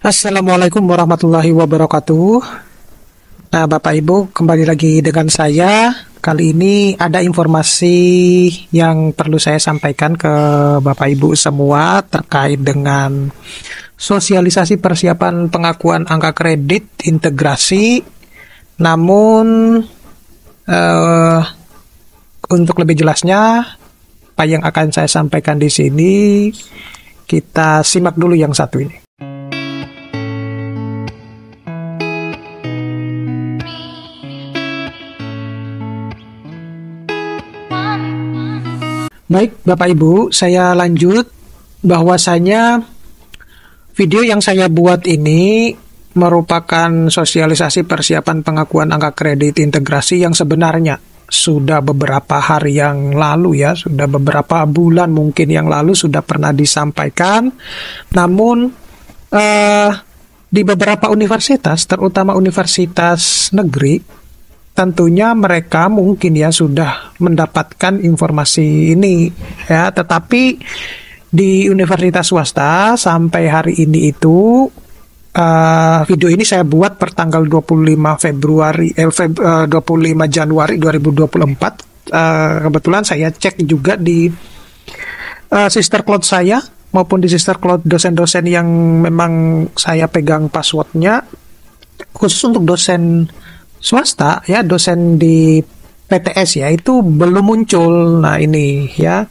Assalamualaikum warahmatullahi wabarakatuh. Nah, Bapak Ibu, kembali lagi dengan saya. Kali ini ada informasi yang perlu saya sampaikan ke Bapak Ibu semua terkait dengan sosialisasi persiapan pengakuan angka kredit integrasi. Namun, untuk lebih jelasnya, apa yang akan saya sampaikan di sini, kita simak dulu yang satu ini. Baik, Bapak Ibu, saya lanjut bahwasanya video yang saya buat ini merupakan sosialisasi persiapan pengakuan angka kredit integrasi yang sebenarnya sudah beberapa hari yang lalu ya, sudah beberapa bulan mungkin yang lalu sudah pernah disampaikan. Namun di beberapa universitas, terutama universitas negeri, tentunya mereka mungkin ya sudah mendapatkan informasi ini ya, tetapi di universitas swasta sampai hari ini itu video ini saya buat per tanggal 25 Januari 2024. Kebetulan saya cek juga di sister cloud saya maupun di sister cloud dosen-dosen yang memang saya pegang passwordnya, khusus untuk dosen swasta ya, dosen di PTS ya, itu belum muncul. Nah ini ya,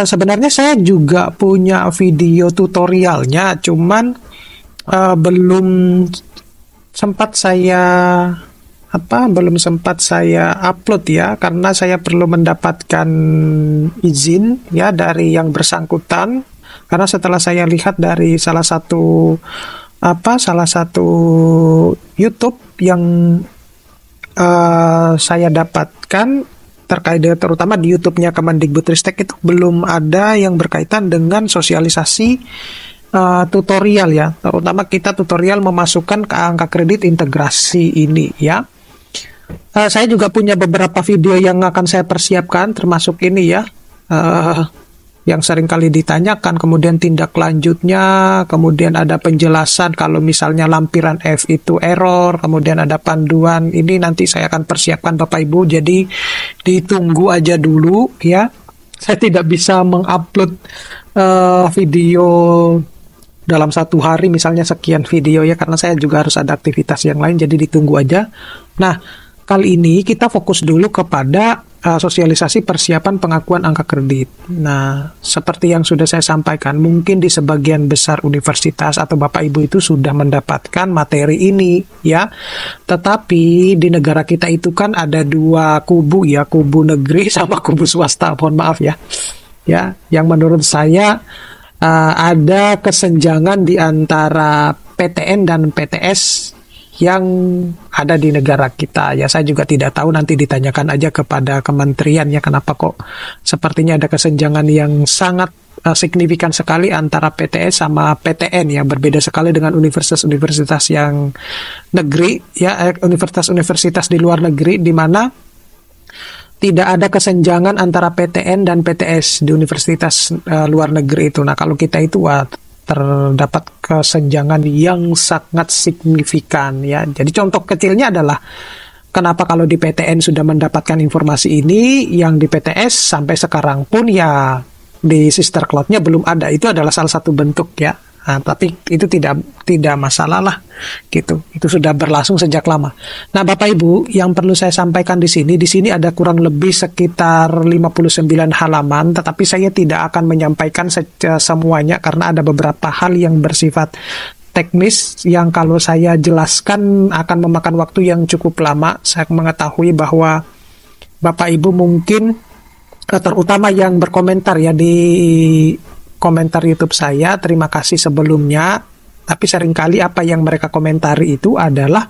sebenarnya saya juga punya video tutorialnya, cuman belum sempat saya upload ya, karena saya perlu mendapatkan izin ya dari yang bersangkutan. Karena setelah saya lihat dari salah satu YouTube yang saya dapatkan terkait terutama di YouTube-nya Kemendikbudristek, itu belum ada yang berkaitan dengan sosialisasi tutorial ya, terutama kita tutorial memasukkan ke angka kredit integrasi ini ya. Saya juga punya beberapa video yang akan saya persiapkan, termasuk ini ya, yang sering kali ditanyakan, kemudian tindak lanjutnya, kemudian ada penjelasan kalau misalnya lampiran F itu error, kemudian ada panduan. Ini nanti saya akan persiapkan Bapak Ibu, jadi ditunggu aja dulu ya. Saya tidak bisa mengupload video dalam satu hari misalnya sekian video ya, karena saya juga harus ada aktivitas yang lain, jadi ditunggu aja. Nah, kali ini kita fokus dulu kepada sosialisasi persiapan pengakuan angka kredit. Nah, seperti yang sudah saya sampaikan, mungkin di sebagian besar universitas atau Bapak Ibu itu sudah mendapatkan materi ini ya. Tetapi di negara kita itu kan ada dua kubu ya, kubu negeri sama kubu swasta. Mohon maaf ya. Ya, yang menurut saya ada kesenjangan di antara PTN dan PTS yang ada di negara kita ya. Saya juga tidak tahu, nanti ditanyakan aja kepada kementerian ya, kenapa kok sepertinya ada kesenjangan yang sangat signifikan sekali antara PTS sama PTN ya, berbeda sekali dengan universitas-universitas yang negeri ya, universitas-universitas di luar negeri, di mana tidak ada kesenjangan antara PTN dan PTS di universitas luar negeri itu. Nah, kalau kita itu terdapat kesenjangan yang sangat signifikan ya. Jadi contoh kecilnya adalah kenapa kalau di PTN sudah mendapatkan informasi ini, yang di PTS sampai sekarang pun ya di sister cloud-nya belum ada. Itu adalah salah satu bentuk ya. Nah, tapi itu tidak masalah lah gitu. Itu sudah berlangsung sejak lama. Nah, Bapak Ibu, yang perlu saya sampaikan di sini ada kurang lebih sekitar 59 halaman, tetapi saya tidak akan menyampaikan semuanya karena ada beberapa hal yang bersifat teknis yang kalau saya jelaskan akan memakan waktu yang cukup lama. Saya mengetahui bahwa Bapak Ibu mungkin terutama yang berkomentar ya di komentar YouTube saya, terima kasih sebelumnya, tapi seringkali apa yang mereka komentari itu adalah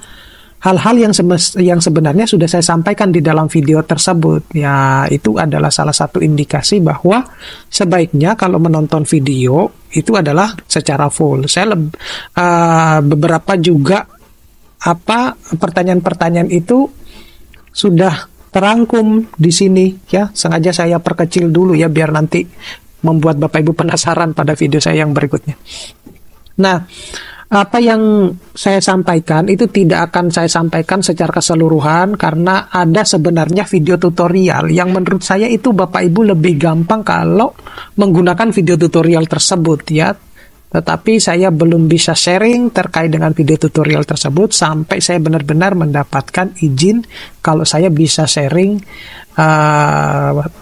hal-hal yang sebenarnya sudah saya sampaikan di dalam video tersebut ya. Itu adalah salah satu indikasi bahwa sebaiknya kalau menonton video itu adalah secara full. Saya beberapa juga pertanyaan-pertanyaan itu sudah terangkum di sini ya. Sengaja saya perkecil dulu ya, biar nanti membuat Bapak Ibu penasaran pada video saya yang berikutnya. Nah, Apa yang saya sampaikan itu tidak akan saya sampaikan secara keseluruhan karena ada sebenarnya video tutorial yang menurut saya itu Bapak Ibu lebih gampang kalau menggunakan video tutorial tersebut ya. Tetapi saya belum bisa sharing terkait dengan video tutorial tersebut sampai saya benar-benar mendapatkan izin kalau saya bisa sharing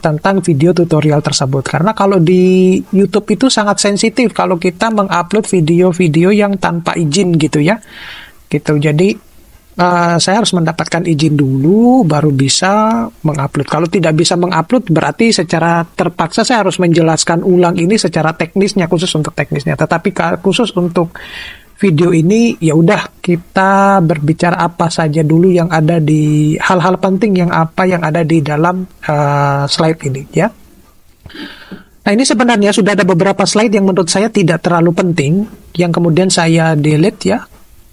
tentang video tutorial tersebut. Karena kalau di YouTube itu sangat sensitif kalau kita mengupload video-video yang tanpa izin gitu ya. Gitu. Jadi saya harus mendapatkan izin dulu baru bisa mengupload. Kalau tidak bisa mengupload berarti secara terpaksa saya harus menjelaskan ulang ini secara teknisnya, khusus untuk teknisnya. Tetapi khusus untuk video ini ya udah kita berbicara apa saja dulu yang ada di hal-hal penting yang ada di dalam slide ini ya. Nah, ini sebenarnya sudah ada beberapa slide yang menurut saya tidak terlalu penting yang kemudian saya delete ya.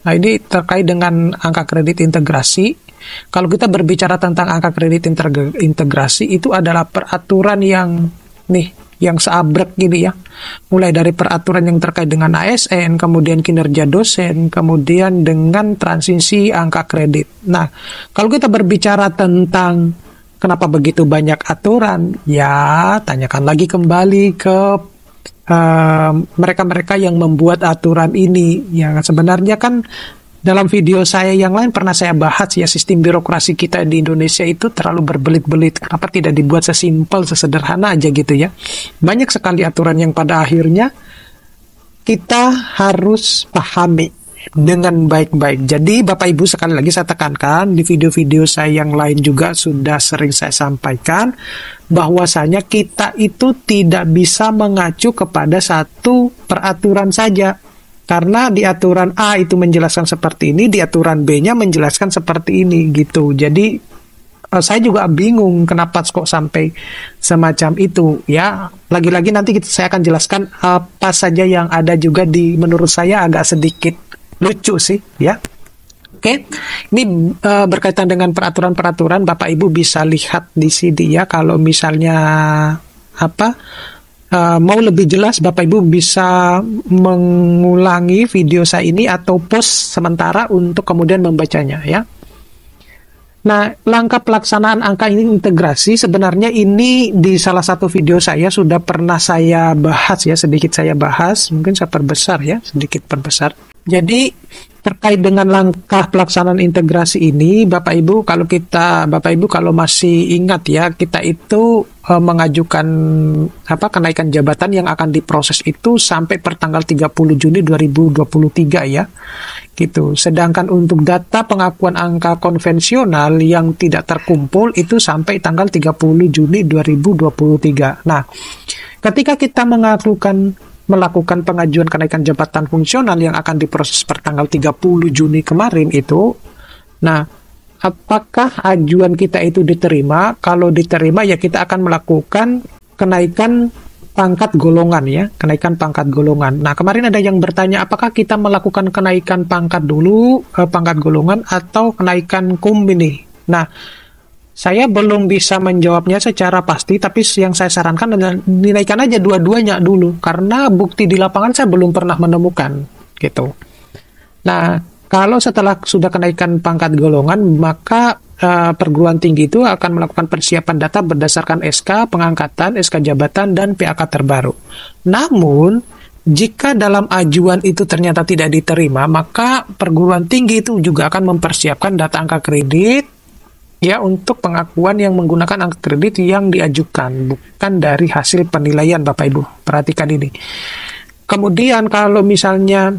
Nah, ini terkait dengan angka kredit integrasi. Kalau kita berbicara tentang angka kredit integrasi, itu adalah peraturan yang seabrek gini ya. Mulai dari peraturan yang terkait dengan ASN, kemudian kinerja dosen, kemudian dengan transisi angka kredit. Nah, kalau kita berbicara tentang kenapa begitu banyak aturan, ya tanyakan lagi kembali ke mereka-mereka yang membuat aturan ini. Ya sebenarnya kan dalam video saya yang lain pernah saya bahas ya, sistem birokrasi kita di Indonesia itu terlalu berbelit-belit. Kenapa tidak dibuat sesimpel, sesederhana aja gitu ya. Banyak sekali aturan yang pada akhirnya kita harus pahami dengan baik-baik. Jadi Bapak Ibu sekali lagi saya tekankan di video-video saya yang lain juga sudah sering saya sampaikan bahwasanya kita itu tidak bisa mengacu kepada satu peraturan saja. Karena di aturan A itu menjelaskan seperti ini, di aturan B-nya menjelaskan seperti ini gitu. Jadi saya juga bingung kenapa kok sampai semacam itu ya. Lagi-lagi nanti saya akan jelaskan apa saja yang ada juga di menurut saya agak sedikit lucu sih ya. Oke, ini berkaitan dengan peraturan-peraturan. Bapak Ibu bisa lihat di sini ya. Kalau misalnya mau lebih jelas, Bapak Ibu bisa mengulangi video saya ini atau pause sementara untuk kemudian membacanya ya. Nah, langkah pelaksanaan angka ini integrasi sebenarnya ini di salah satu video saya sudah pernah saya bahas ya, sedikit saya bahas, mungkin saya perbesar ya, sedikit perbesar. Jadi terkait dengan langkah pelaksanaan integrasi ini, Bapak Ibu kalau masih ingat ya, kita itu mengajukan kenaikan jabatan yang akan diproses itu sampai pertanggal 30 Juni 2023 ya. Gitu. Sedangkan untuk data pengakuan angka konvensional yang tidak terkumpul itu sampai tanggal 30 Juni 2023. Nah, ketika kita melakukan pengajuan kenaikan jabatan fungsional yang akan diproses per tanggal 30 Juni kemarin itu, nah, apakah ajuan kita itu diterima? Kalau diterima ya kita akan melakukan kenaikan pangkat golongan ya, kenaikan pangkat golongan. Nah, kemarin ada yang bertanya apakah kita melakukan kenaikan pangkat dulu, pangkat golongan atau kenaikan KUM ini. Nah, saya belum bisa menjawabnya secara pasti, tapi yang saya sarankan adalah dinaikkan aja dua-duanya dulu, karena bukti di lapangan saya belum pernah menemukan, gitu. Nah, kalau setelah sudah kenaikan pangkat golongan, maka perguruan tinggi itu akan melakukan persiapan data berdasarkan SK pengangkatan, SK jabatan, dan PAK terbaru. Namun, jika dalam ajuan itu ternyata tidak diterima, maka perguruan tinggi itu juga akan mempersiapkan data angka kredit ya untuk pengakuan yang menggunakan angka kredit yang diajukan, bukan dari hasil penilaian, Bapak Ibu. Perhatikan ini. Kemudian kalau misalnya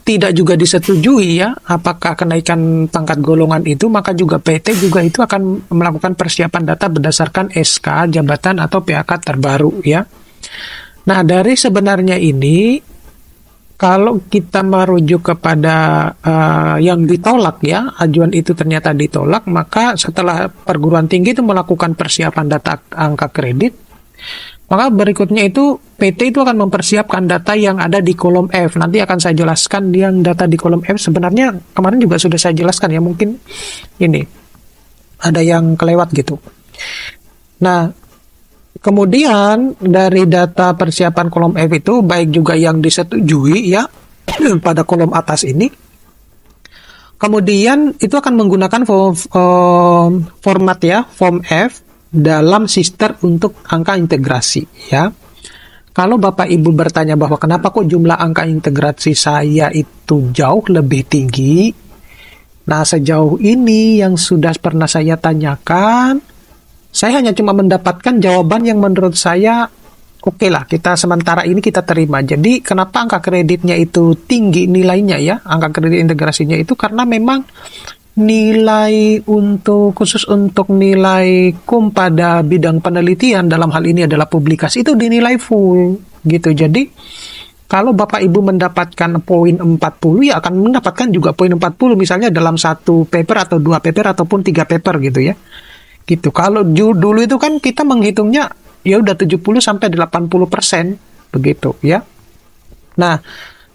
tidak juga disetujui ya, apakah kenaikan pangkat golongan itu, maka juga PT juga itu akan melakukan persiapan data berdasarkan SK, jabatan, atau PAK terbaru ya. Nah, dari sebenarnya ini, kalau kita merujuk kepada yang ditolak ya, ajuan itu ternyata ditolak, maka setelah perguruan tinggi itu melakukan persiapan data angka kredit, maka berikutnya itu PT itu akan mempersiapkan data yang ada di kolom F. Nanti akan saya jelaskan yang data di kolom F. Sebenarnya kemarin juga sudah saya jelaskan ya, mungkin ini ada yang kelewat gitu. Nah, Kemudian dari data persiapan kolom F itu baik juga yang disetujui ya pada kolom atas ini. Kemudian itu akan menggunakan format ya, form F dalam sister untuk angka integrasi ya. Kalau Bapak Ibu bertanya bahwa kenapa kok jumlah angka integrasi saya itu jauh lebih tinggi. Nah, sejauh ini yang sudah pernah saya tanyakan, saya hanya cuma mendapatkan jawaban yang menurut saya oke lah, kita sementara ini kita terima. Jadi kenapa angka kreditnya itu tinggi nilainya ya, angka kredit integrasinya itu karena memang nilai khusus untuk nilai pada bidang penelitian dalam hal ini adalah publikasi itu dinilai full gitu. Jadi kalau Bapak Ibu mendapatkan poin 40 ya akan mendapatkan juga poin 40 misalnya dalam satu paper atau dua paper ataupun tiga paper gitu ya. Gitu. Kalau dulu itu kan kita menghitungnya ya udah 70 sampai 80% begitu ya. Nah,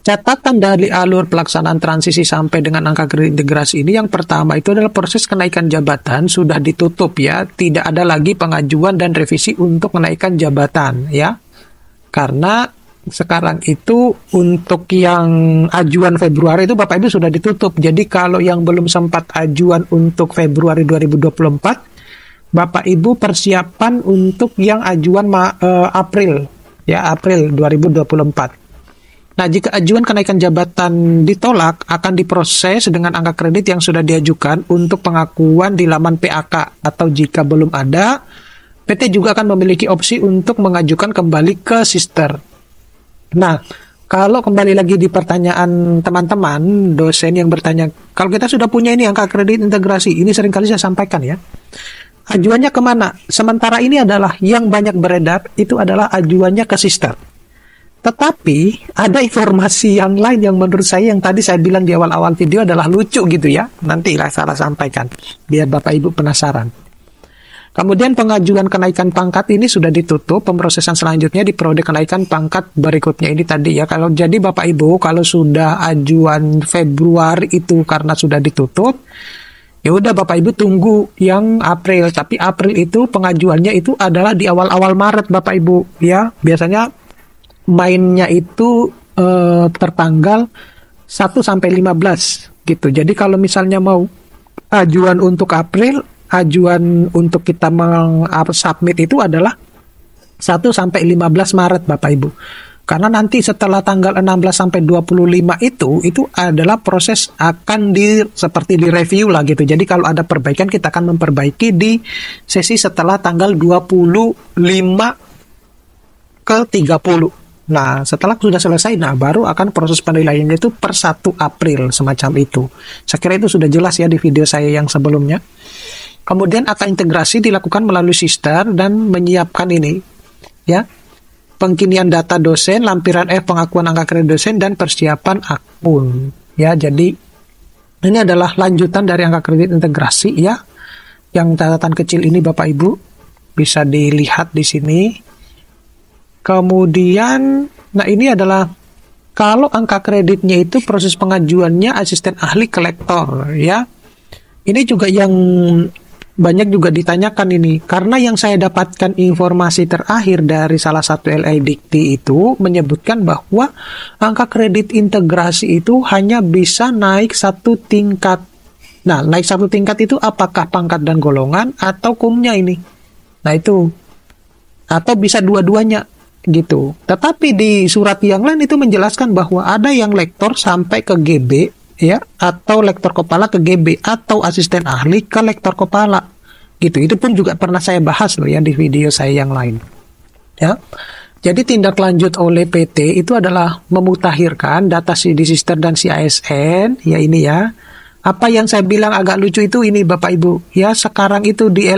catatan dari alur pelaksanaan transisi sampai dengan angka kredit integrasi ini yang pertama itu adalah proses kenaikan jabatan sudah ditutup ya, tidak ada lagi pengajuan dan revisi untuk kenaikan jabatan ya. Karena sekarang itu untuk yang ajuan Februari itu Bapak Ibu sudah ditutup. Jadi kalau yang belum sempat ajuan untuk Februari 2024, Bapak Ibu persiapan untuk yang ajuan April ya, April 2024. Nah, jika ajuan kenaikan jabatan ditolak, akan diproses dengan angka kredit yang sudah diajukan untuk pengakuan di laman PAK. Atau jika belum ada, PT juga akan memiliki opsi untuk mengajukan kembali ke sister. Nah, kalau kembali lagi di pertanyaan teman-teman, dosen yang bertanya, kalau kita sudah punya ini angka kredit integrasi, ini seringkali saya sampaikan ya, ajuannya kemana? Sementara ini adalah yang banyak beredar, itu adalah ajuannya ke sister. Tetapi ada informasi yang lain yang menurut saya yang tadi saya bilang di awal-awal video adalah lucu gitu ya. Nanti lah salah sampaikan biar Bapak Ibu penasaran. Kemudian pengajuan kenaikan pangkat ini sudah ditutup. Pemrosesan selanjutnya di periode kenaikan pangkat berikutnya ini tadi ya. Kalau jadi Bapak Ibu kalau sudah ajuan Februari itu karena sudah ditutup, ya udah Bapak Ibu tunggu yang April. Tapi April itu pengajuannya itu adalah di awal-awal Maret Bapak Ibu ya. Biasanya mainnya itu tertanggal 1 sampai 15 gitu. Jadi kalau misalnya mau ajuan untuk April, ajuan untuk kita submit itu adalah 1 sampai 15 Maret Bapak Ibu. Karena nanti setelah tanggal 16 sampai 25 itu adalah proses akan seperti di review lah gitu. Jadi kalau ada perbaikan kita akan memperbaiki di sesi setelah tanggal 25 ke 30. Nah, setelah sudah selesai, baru akan proses penilaiannya itu per 1 April, semacam itu. Saya kira itu sudah jelas ya di video saya yang sebelumnya. Kemudian angka integrasi dilakukan melalui sister dan menyiapkan ini, ya, pengkinian data dosen, lampiran F pengakuan angka kredit dosen, dan persiapan akun. Ya, jadi ini adalah lanjutan dari angka kredit integrasi, ya. Yang catatan kecil ini Bapak Ibu bisa dilihat di sini. Kemudian, nah ini adalah kalau angka kreditnya itu proses pengajuannya asisten ahli kolektor ya. Ini juga yang banyak juga ditanyakan ini. Karena yang saya dapatkan informasi terakhir dari salah satu LL Dikti itu menyebutkan bahwa angka kredit integrasi itu hanya bisa naik 1 tingkat. Nah, naik 1 tingkat itu apakah pangkat dan golongan atau kumnya ini? Nah itu. Atau bisa dua-duanya. Gitu. Tetapi di surat yang lain itu menjelaskan bahwa ada yang lektor sampai ke GB ya, atau lektor kepala ke GB, atau asisten ahli ke lektor kepala. Gitu. Itu pun juga pernah saya bahas loh ya di video saya yang lain. Ya. Jadi tindak lanjut oleh PT itu adalah memutakhirkan data di sister dan CISN ya ini ya. Apa yang saya bilang agak lucu itu ini Bapak Ibu. Ya, sekarang itu di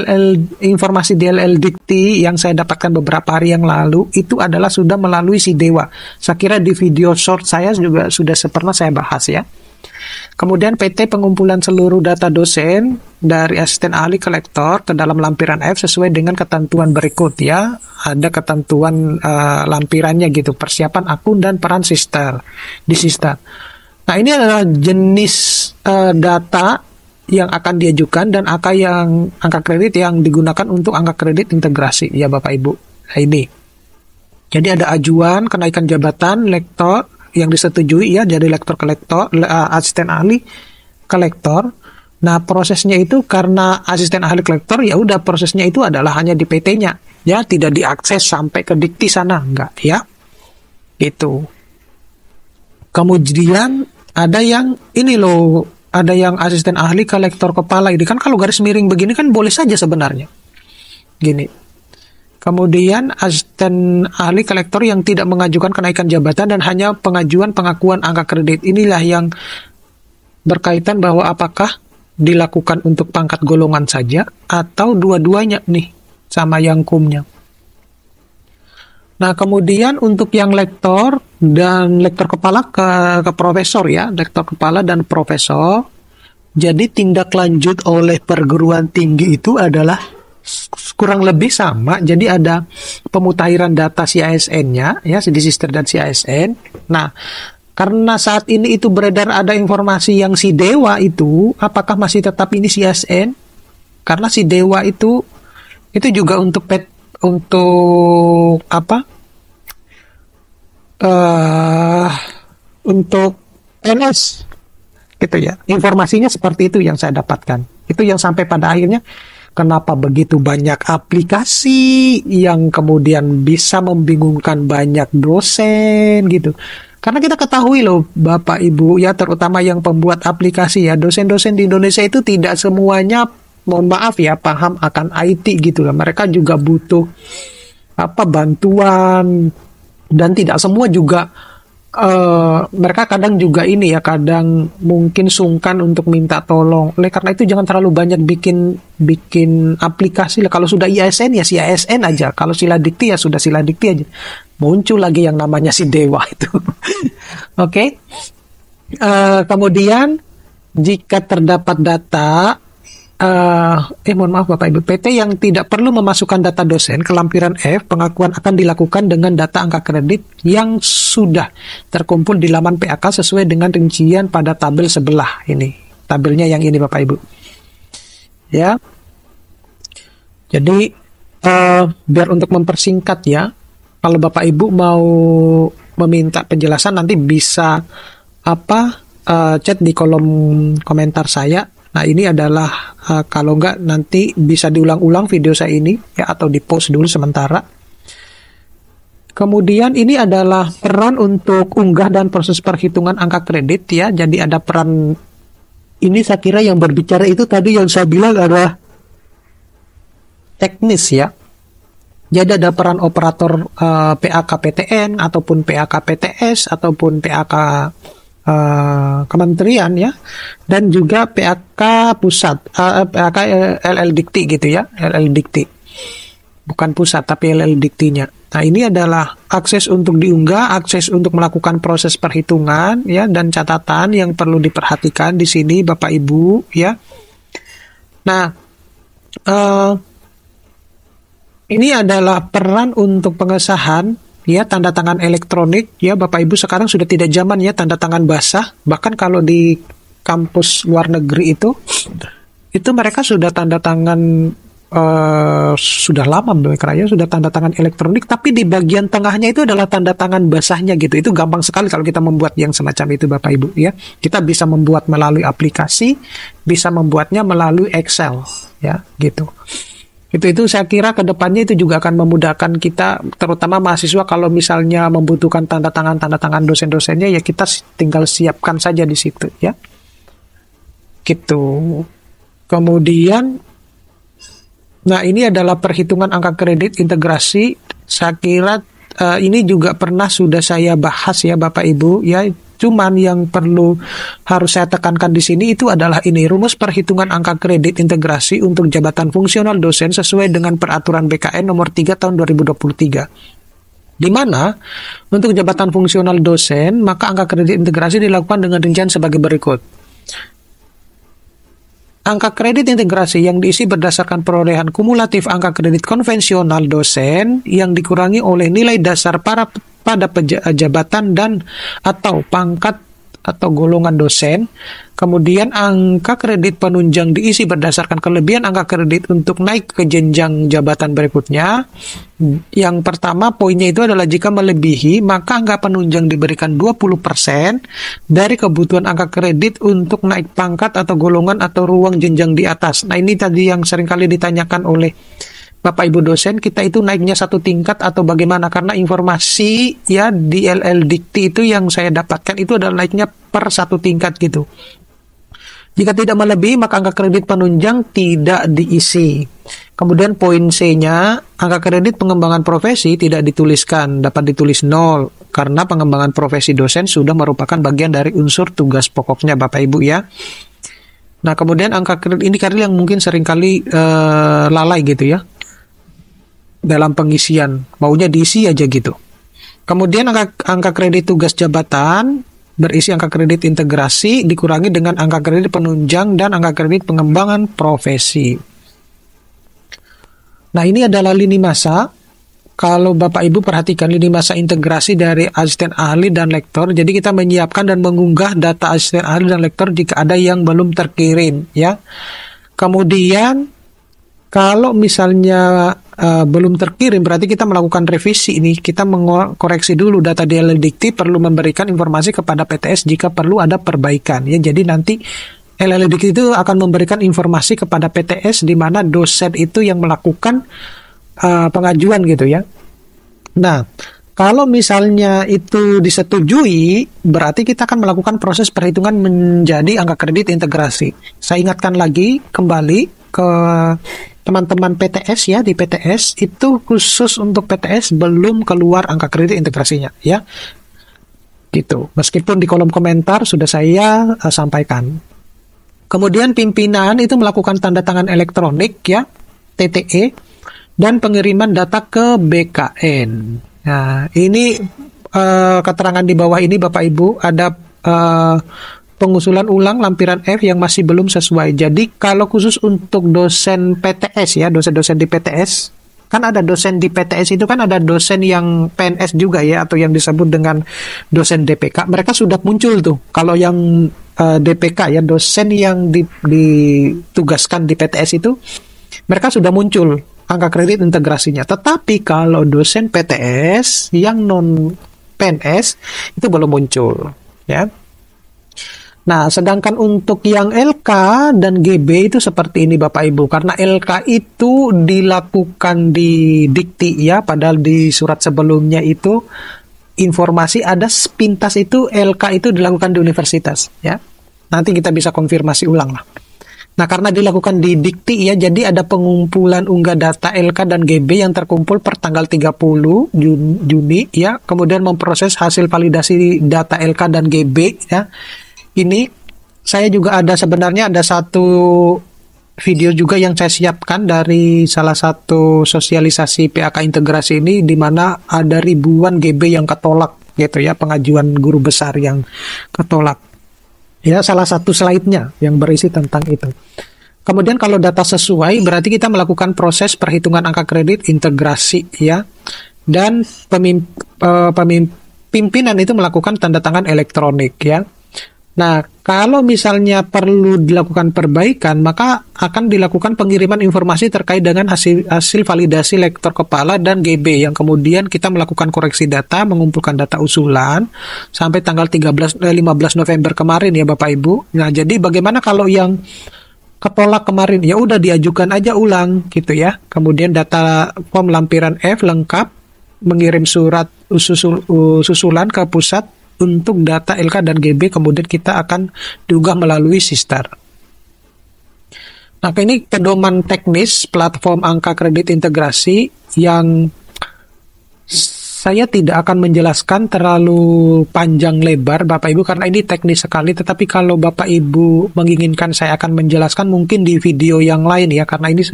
informasi di LL Dikti yang saya dapatkan beberapa hari yang lalu itu adalah sudah melalui si Dewa. Saya kira di video short saya juga sudah pernah saya bahas ya. Kemudian PT pengumpulan seluruh data dosen dari asisten ahli ke lektor ke dalam lampiran F sesuai dengan ketentuan berikut ya. Ada ketentuan lampirannya gitu, persiapan akun dan peran sister di sister. Nah, ini adalah jenis data yang akan diajukan dan angka kredit yang digunakan untuk angka kredit integrasi ya Bapak Ibu. Nah, ini. Jadi ada ajuan kenaikan jabatan lektor yang disetujui ya, dari lektor ke lektor, asisten ahli ke lektor. Nah, prosesnya itu karena asisten ahli ke lektor, ya udah prosesnya itu adalah hanya di PT-nya, ya tidak diakses sampai ke dikti sana, enggak ya. Itu. Kemudian ada yang ini loh, ada yang asisten ahli ke lektor kepala. Ini kan kalau garis miring begini kan boleh saja sebenarnya. Gini. Kemudian asisten ahli ke lektor yang tidak mengajukan kenaikan jabatan dan hanya pengajuan pengakuan angka kredit. Inilah yang berkaitan bahwa apakah dilakukan untuk pangkat golongan saja atau dua-duanya nih sama yang kumnya. Nah, kemudian untuk yang lektor dan lektor kepala ke profesor ya, lektor kepala dan profesor. Jadi tindak lanjut oleh perguruan tinggi itu adalah kurang lebih sama. Jadi ada pemutahiran data CASN-nya ya, di Sister dan CASN. Nah, karena saat ini itu beredar ada informasi yang si Dewa itu apakah masih tetap ini CASN? Karena si Dewa itu juga untuk untuk apa? Untuk PNS gitu ya. Informasinya seperti itu yang saya dapatkan. Itu yang sampai pada akhirnya kenapa begitu banyak aplikasi yang kemudian bisa membingungkan banyak dosen gitu. Karena kita ketahui loh Bapak Ibu ya, terutama yang pembuat aplikasi ya, dosen-dosen di Indonesia itu tidak semuanya, mohon maaf ya, paham akan IT gitu lah. Mereka juga butuh bantuan, dan tidak semua juga mereka kadang juga ini ya, kadang mungkin sungkan untuk minta tolong. Oleh karena itu jangan terlalu banyak bikin aplikasi lah. Kalau sudah IASN ya si IASN aja. Kalau sila dikti ya sudah sila dikti aja. Muncul lagi yang namanya si Dewa itu. Oke. Kemudian jika terdapat data mohon maaf Bapak Ibu, PT yang tidak perlu memasukkan data dosen ke lampiran F, pengakuan akan dilakukan dengan data angka kredit yang sudah terkumpul di laman PAK sesuai dengan rincian pada tabel sebelah ini. Tabelnya yang ini Bapak Ibu. Ya. Jadi biar untuk mempersingkat ya, kalau Bapak Ibu mau meminta penjelasan nanti bisa chat di kolom komentar saya. Nah, ini adalah kalau enggak nanti bisa diulang-ulang video saya ini ya, atau di-post dulu sementara. Kemudian ini adalah peran untuk unggah dan proses perhitungan angka kredit ya. Jadi ada peran ini, saya kira yang berbicara itu tadi yang saya bilang adalah teknis ya. Jadi ada peran operator PAK PTN ataupun PAK PTS ataupun PAK kementerian ya, dan juga PAK pusat, PAK LL Dikti gitu ya, LL Dikti, bukan pusat tapi LL Diktinya. Nah, ini adalah akses untuk diunggah, akses untuk melakukan proses perhitungan ya, dan catatan yang perlu diperhatikan di sini Bapak Ibu ya. Nah, ini adalah peran untuk pengesahan ya, tanda tangan elektronik ya Bapak Ibu. Sekarang sudah tidak zaman ya tanda tangan basah. Bahkan kalau di kampus luar negeri itu mereka sudah tanda tangan sudah lama mereka ya, sudah tanda tangan elektronik, tapi di bagian tengahnya itu adalah tanda tangan basahnya gitu. Itu gampang sekali kalau kita membuat yang semacam itu Bapak Ibu ya. Kita bisa membuat melalui aplikasi, bisa membuatnya melalui Excel ya gitu. Itu saya kira ke depannya itu juga akan memudahkan kita, terutama mahasiswa, kalau misalnya membutuhkan tanda tangan dosen-dosennya ya kita tinggal siapkan saja di situ ya. Gitu. Kemudian nah, ini adalah perhitungan angka kredit integrasi. Saya kira ini juga pernah sudah saya bahas ya Bapak Ibu ya. Cuman yang perlu harus saya tekankan di sini itu adalah ini, rumus perhitungan angka kredit integrasi untuk jabatan fungsional dosen sesuai dengan peraturan BKN nomor 3 tahun 2023. Di mana untuk jabatan fungsional dosen maka angka kredit integrasi dilakukan dengan rincian sebagai berikut. Angka kredit integrasi yang diisi berdasarkan perolehan kumulatif angka kredit konvensional dosen yang dikurangi oleh nilai dasar pada jabatan dan atau pangkat atau golongan dosen. Kemudian angka kredit penunjang diisi berdasarkan kelebihan angka kredit untuk naik ke jenjang jabatan berikutnya. Yang pertama poinnya itu adalah jika melebihi, maka angka penunjang diberikan 20% dari kebutuhan angka kredit untuk naik pangkat atau golongan atau ruang jenjang di atas. Nah, ini tadi yang seringkali ditanyakan oleh Bapak Ibu dosen, kita itu naiknya satu tingkat atau bagaimana? Karena informasi ya di LL Dikti itu yang saya dapatkan itu adalah naiknya per satu tingkat gitu. Jika tidak melebihi, maka angka kredit penunjang tidak diisi. Kemudian poin C-nya, angka kredit pengembangan profesi tidak dituliskan, dapat ditulis 0, karena pengembangan profesi dosen sudah merupakan bagian dari unsur tugas pokoknya Bapak Ibu ya. Nah, kemudian angka kredit ini karena yang mungkin seringkali lalai gitu ya, dalam pengisian, maunya diisi aja gitu. Kemudian angka kredit tugas jabatan berisi angka kredit integrasi dikurangi dengan angka kredit penunjang dan angka kredit pengembangan profesi. Nah, ini adalah lini masa. Kalau Bapak Ibu perhatikan lini masa integrasi dari asisten ahli dan lektor. Jadi kita menyiapkan dan mengunggah data asisten ahli dan lektor jika ada yang belum terkirim ya. Kemudian kalau misalnya belum terkirim, berarti kita melakukan revisi ini. Kita mengkoreksi dulu data di LL Dikti, perlu memberikan informasi kepada PTS jika perlu ada perbaikan. Ya, jadi nanti LL Dikti itu akan memberikan informasi kepada PTS di mana dosen itu yang melakukan pengajuan gitu ya. Nah, kalau misalnya itu disetujui, berarti kita akan melakukan proses perhitungan menjadi angka kredit integrasi. Saya ingatkan lagi kembali ke teman-teman PTS ya, di PTS itu khusus untuk PTS belum keluar angka kredit integrasinya ya. Gitu. Meskipun di kolom komentar sudah saya sampaikan. Kemudian pimpinan itu melakukan tanda tangan elektronik ya, TTE, dan pengiriman data ke BKN. Nah, ini keterangan di bawah ini Bapak Ibu ada pengusulan ulang lampiran F yang masih belum sesuai. Jadi kalau khusus untuk dosen PTS ya, dosen-dosen di PTS, kan ada dosen di PTS itu kan ada dosen yang PNS juga ya, atau yang disebut dengan dosen DPK. Mereka sudah muncul tuh. Kalau yang DPK ya, dosen yang ditugaskan di PTS itu, mereka sudah muncul angka kredit integrasinya. Tetapi kalau dosen PTS yang non PNS itu belum muncul ya. Nah, sedangkan untuk yang LK dan GB itu seperti ini Bapak Ibu. Karena LK itu dilakukan di Dikti ya, padahal di surat sebelumnya itu informasi ada sepintas itu LK itu dilakukan di universitas ya. Nanti kita bisa konfirmasi ulang lah. Nah, karena dilakukan di Dikti ya, jadi ada pengumpulan unggah data LK dan GB yang terkumpul per tanggal 30 Juni ya. Kemudian memproses hasil validasi data LK dan GB ya. Ini saya juga sebenarnya ada satu video juga yang saya siapkan dari salah satu sosialisasi PAK integrasi ini, di mana ada ribuan GB yang ketolak gitu ya, pengajuan guru besar yang ketolak. Ya, salah satu slide-nya yang berisi tentang itu. Kemudian kalau data sesuai berarti kita melakukan proses perhitungan angka kredit integrasi ya. Dan pimpinan itu melakukan tanda tangan elektronik ya. Nah, kalau misalnya perlu dilakukan perbaikan, maka akan dilakukan pengiriman informasi terkait dengan hasil validasi lektor kepala dan GB, yang kemudian kita melakukan koreksi data, mengumpulkan data usulan sampai tanggal 15 November kemarin ya Bapak Ibu. Nah, jadi bagaimana kalau yang ketolak kemarin? Ya udah diajukan aja ulang gitu ya. Kemudian data form lampiran F lengkap, mengirim surat susulan ke pusat untuk data LK dan GB, kemudian kita akan diunggah melalui Sister. Nah, ini pedoman teknis platform angka kredit integrasi yang saya tidak akan menjelaskan terlalu panjang lebar Bapak Ibu karena ini teknis sekali, tetapi kalau Bapak Ibu menginginkan saya akan menjelaskan mungkin di video yang lain ya, karena ini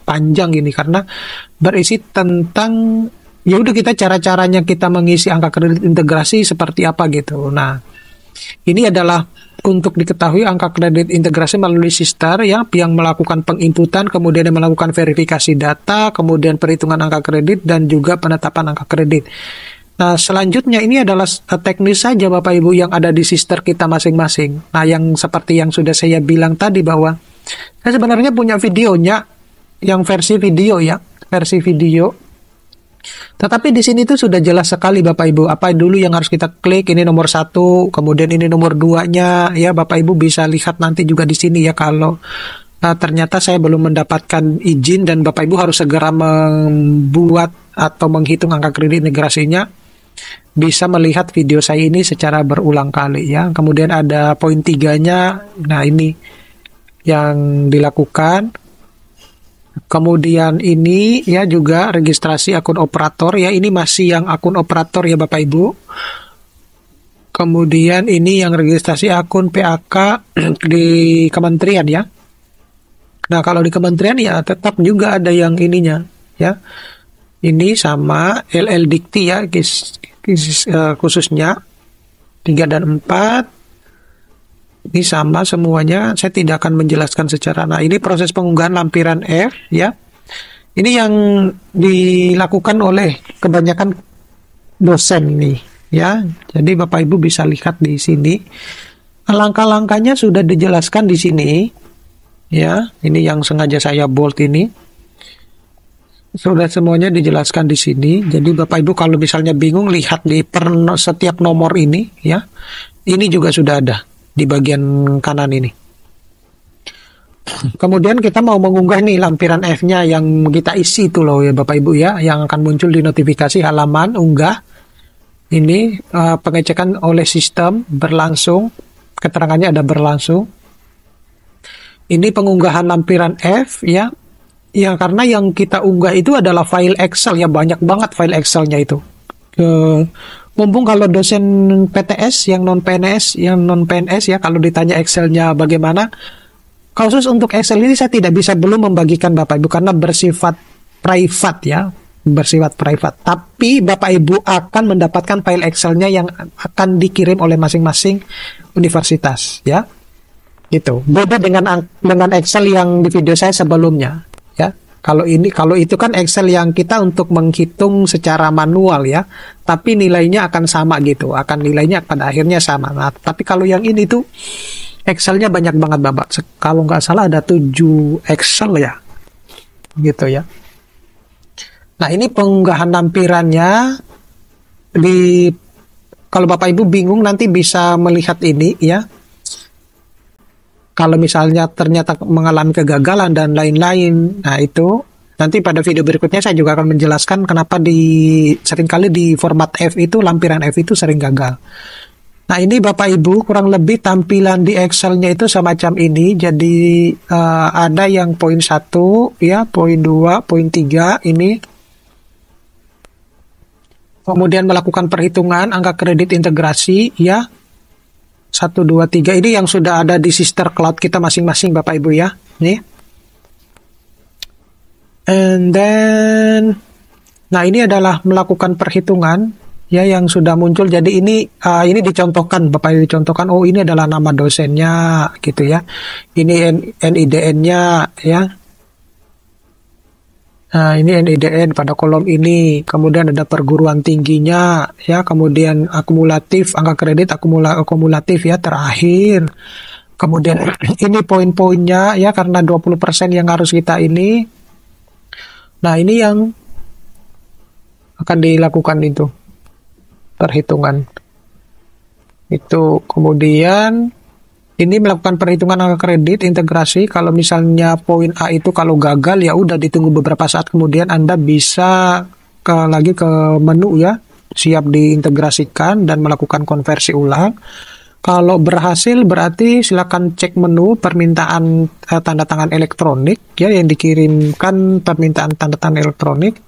panjang ini karena berisi tentang ya udah kita cara-caranya kita mengisi angka kredit integrasi seperti apa gitu. Nah, ini adalah untuk diketahui angka kredit integrasi melalui Sister ya, yang melakukan penginputan, kemudian yang melakukan verifikasi data, kemudian perhitungan angka kredit dan juga penetapan angka kredit. Nah, selanjutnya ini adalah teknis saja Bapak Ibu yang ada di sister kita masing-masing. Nah, yang seperti yang sudah saya bilang tadi bahwa saya sebenarnya punya videonya, yang versi video ya, versi video. Tetapi di sini tuh sudah jelas sekali Bapak Ibu, apa dulu yang harus kita klik, ini nomor 1, kemudian ini nomor 2-nya, ya Bapak Ibu bisa lihat nanti juga di sini ya kalau ternyata saya belum mendapatkan izin dan Bapak Ibu harus segera membuat atau menghitung angka kredit integrasinya, bisa melihat video saya ini secara berulang kali ya. Kemudian ada poin 3-nya, nah ini yang dilakukan. Kemudian ini ya juga registrasi akun operator ya, ini masih yang akun operator ya Bapak Ibu. Kemudian ini yang registrasi akun PAK di kementerian ya. Nah, kalau di kementerian ya tetap juga ada yang ininya ya. Ini sama LL Dikti ya khususnya 3 dan 4. Ini sama semuanya, saya tidak akan menjelaskan secara. Nah, ini proses pengunggahan lampiran F ya. Ini yang dilakukan oleh kebanyakan dosen ini ya. Jadi Bapak Ibu bisa lihat di sini. Langkah-langkahnya sudah dijelaskan di sini ya. Ini yang sengaja saya bold ini. Sudah semuanya dijelaskan di sini. Jadi Bapak Ibu kalau misalnya bingung lihat di setiap nomor ini ya. Ini juga sudah ada di bagian kanan ini. Kemudian kita mau mengunggah nih lampiran F-nya yang kita isi itu loh ya Bapak Ibu ya, yang akan muncul di notifikasi halaman unggah. Ini pengecekan oleh sistem berlangsung, keterangannya ada berlangsung. Ini pengunggahan lampiran F ya. Ya karena yang kita unggah itu adalah file Excel ya, banyak banget file Excel-nya itu. Mumpung kalau dosen PTS yang non PNS, ya kalau ditanya Excel-nya bagaimana, khusus untuk Excel ini saya tidak bisa belum membagikan Bapak Ibu karena bersifat private ya, bersifat private. Tapi Bapak Ibu akan mendapatkan file Excel-nya yang akan dikirim oleh masing-masing universitas ya. Gitu. Beda dengan Excel yang di video saya sebelumnya ya. Kalau itu kan Excel yang kita untuk menghitung secara manual ya, tapi nilainya akan sama gitu, nilainya pada akhirnya sama. Nah, tapi kalau yang ini tuh Excel-nya banyak banget Bapak. Kalau nggak salah ada 7 Excel ya, gitu ya. Nah ini pengunggahan lampirannya. Kalau Bapak Ibu bingung nanti bisa melihat ini ya. Kalau misalnya ternyata mengalami kegagalan dan lain-lain, nah itu nanti pada video berikutnya saya juga akan menjelaskan kenapa seringkali di format F itu, lampiran F itu sering gagal. Nah ini Bapak Ibu kurang lebih tampilan di Excel-nya itu semacam ini. Jadi ada yang poin 1 ya, poin 2, poin 3 ini. Kemudian melakukan perhitungan angka kredit integrasi ya. 1, 2, 3 ini yang sudah ada di sister cloud kita masing-masing Bapak Ibu ya. Nih. And then nah ini adalah melakukan perhitungan ya yang sudah muncul. Jadi ini dicontohkan Bapak Ibu, dicontohkan oh ini adalah nama dosennya gitu ya. Ini NIDN-nya ya. Nah, ini NIDN pada kolom ini, kemudian ada perguruan tingginya, ya, kemudian akumulatif, angka kredit akumulatif ya terakhir. Kemudian ini poin-poinnya ya karena 20% yang harus kita ini. Nah, ini yang akan dilakukan itu perhitungan. Itu kemudian ini melakukan perhitungan angka kredit integrasi. Kalau misalnya poin A itu kalau gagal ya udah ditunggu beberapa saat kemudian Anda bisa lagi ke menu ya, siap diintegrasikan dan melakukan konversi ulang. Kalau berhasil berarti silakan cek menu permintaan tanda tangan elektronik ya yang dikirimkan permintaan tanda tangan elektronik.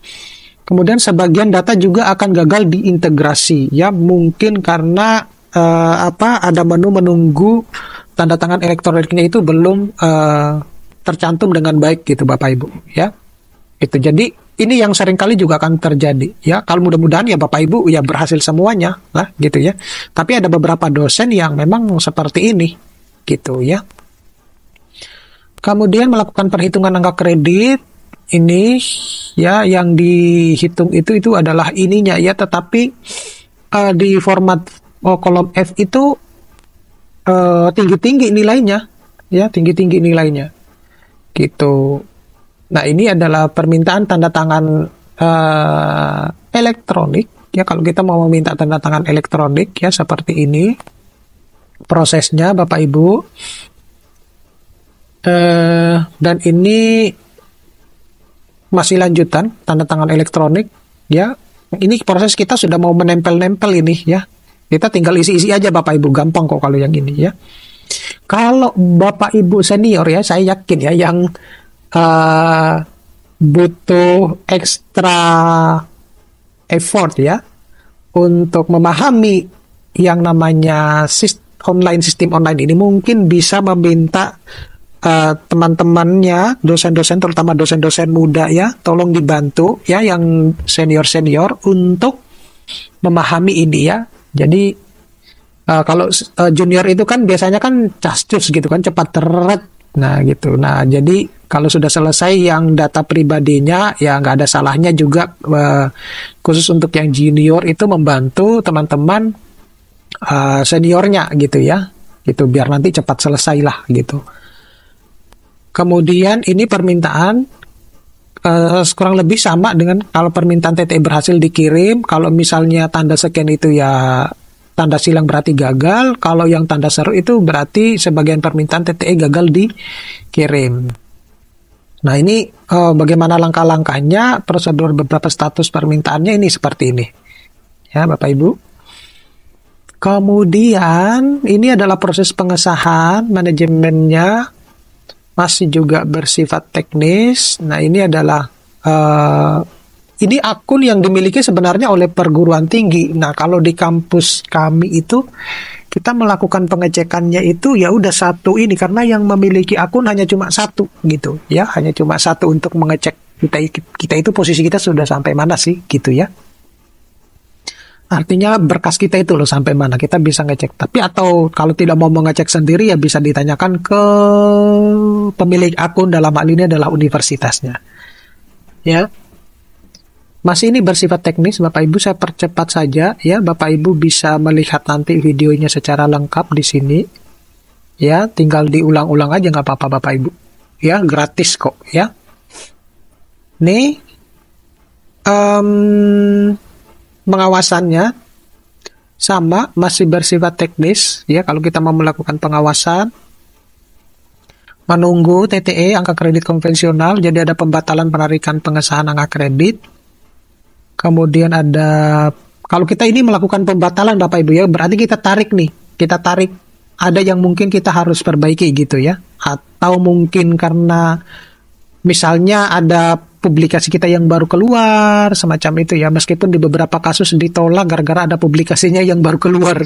Kemudian sebagian data juga akan gagal diintegrasi ya, mungkin karena ada menu menunggu tanda tangan elektroniknya itu belum tercantum dengan baik gitu Bapak Ibu ya. Itu jadi ini yang seringkali juga akan terjadi ya. Kalau mudah-mudahan ya Bapak Ibu ya berhasil semuanya lah gitu ya. Tapi ada beberapa dosen yang memang seperti ini gitu ya. Kemudian melakukan perhitungan angka kredit ini ya yang dihitung itu adalah ininya ya, tetapi di format kolom F itu tinggi-tinggi nilainya ya, tinggi-tinggi nilainya gitu. Nah, ini adalah permintaan tanda tangan elektronik ya. Kalau kita mau meminta tanda tangan elektronik ya, seperti ini prosesnya Bapak Ibu. Dan ini masih lanjutan tanda tangan elektronik ya. Ini proses kita sudah mau menempel-nempel ini ya. Kita tinggal isi-isi aja Bapak Ibu, gampang kok kalau yang ini ya. Kalau Bapak Ibu senior ya, saya yakin ya yang butuh ekstra effort ya untuk memahami yang namanya sistem online ini, mungkin bisa meminta teman-temannya, dosen-dosen, terutama dosen-dosen muda ya, tolong dibantu ya yang senior-senior untuk memahami ini ya. Jadi kalau junior itu kan biasanya kan cascus gitu kan, cepat teret. Nah gitu. Nah jadi kalau sudah selesai yang data pribadinya ya nggak ada salahnya juga khusus untuk yang junior itu membantu teman-teman seniornya gitu ya. Gitu biar nanti cepat selesai lah gitu. Kemudian ini permintaan kurang lebih sama dengan kalau permintaan TTE berhasil dikirim. Kalau misalnya tanda scan itu ya tanda silang berarti gagal. Kalau yang tanda seru itu berarti sebagian permintaan TTE gagal dikirim. Nah ini bagaimana langkah-langkahnya, prosedur beberapa status permintaannya ini seperti ini. Ya Bapak Ibu. Kemudian ini adalah proses pengesahan, manajemennya masih juga bersifat teknis. Nah ini adalah ini akun yang dimiliki sebenarnya oleh perguruan tinggi. Nah kalau di kampus kami itu kita melakukan pengecekannya itu ya udah satu ini, karena yang memiliki akun hanya cuma satu gitu ya, hanya cuma satu untuk mengecek kita itu posisi kita sudah sampai mana sih gitu ya. Artinya berkas kita itu loh sampai mana, kita bisa ngecek. Tapi atau kalau tidak mau mengecek sendiri ya bisa ditanyakan ke pemilik akun, dalam hal ini adalah universitasnya. Ya. Masih ini bersifat teknis Bapak Ibu, saya percepat saja ya. Bapak Ibu bisa melihat nanti videonya secara lengkap di sini. Ya, tinggal diulang-ulang aja nggak apa-apa Bapak Ibu. Ya, gratis kok ya. Nih pengawasannya sama, masih bersifat teknis ya. Kalau kita mau melakukan pengawasan, menunggu TTE angka kredit konvensional, jadi ada pembatalan penarikan pengesahan angka kredit. Kemudian ada, kalau kita ini melakukan pembatalan Bapak Ibu ya, berarti kita tarik ada yang mungkin kita harus perbaiki gitu ya, atau mungkin karena misalnya ada publikasi kita yang baru keluar, semacam itu ya. Meskipun di beberapa kasus ditolak gara-gara ada publikasinya yang baru keluar.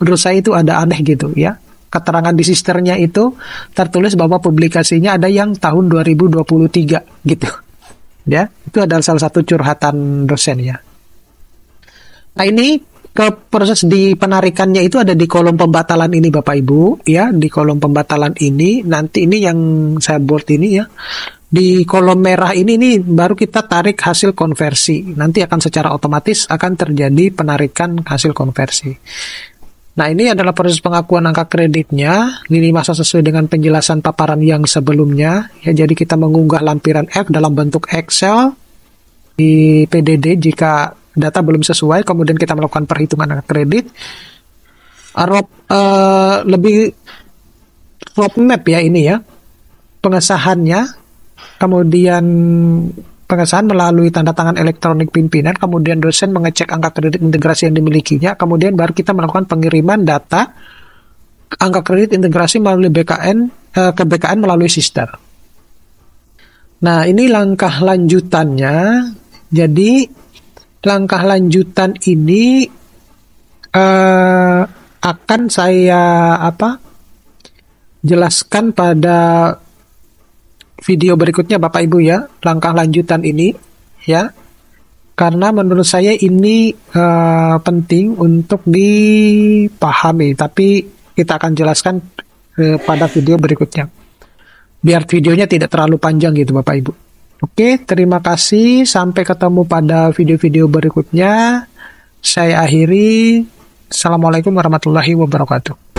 Menurut saya itu ada aneh gitu ya. Keterangan di sisternya itu tertulis bahwa publikasinya ada yang tahun 2023 gitu. Ya, itu adalah salah satu curhatan dosen ya. Nah ini ke proses di penarikannya itu ada di kolom pembatalan ini Bapak Ibu ya. Di kolom pembatalan ini, nanti ini yang saya bold ini ya. Di kolom merah ini baru kita tarik hasil konversi. Nanti akan secara otomatis akan terjadi penarikan hasil konversi. Nah ini adalah proses pengakuan angka kreditnya. Ini masa sesuai dengan penjelasan paparan yang sebelumnya. Ya, jadi kita mengunggah lampiran F dalam bentuk Excel di PDD jika data belum sesuai. Kemudian kita melakukan perhitungan angka kredit. Lebih roadmap ya ini ya. Pengesahannya. Kemudian pengesahan melalui tanda tangan elektronik pimpinan, kemudian dosen mengecek angka kredit integrasi yang dimilikinya, kemudian baru kita melakukan pengiriman data angka kredit integrasi melalui BKN ke BKN melalui sister. Nah, ini langkah lanjutannya. Jadi langkah lanjutan ini akan saya jelaskan pada video berikutnya Bapak Ibu ya, langkah lanjutan ini ya, karena menurut saya ini penting untuk dipahami, tapi kita akan jelaskan pada video berikutnya biar videonya tidak terlalu panjang gitu Bapak Ibu Oke, terima kasih. Sampai ketemu pada video-video berikutnya. Saya akhiri. Assalamualaikum warahmatullahi wabarakatuh.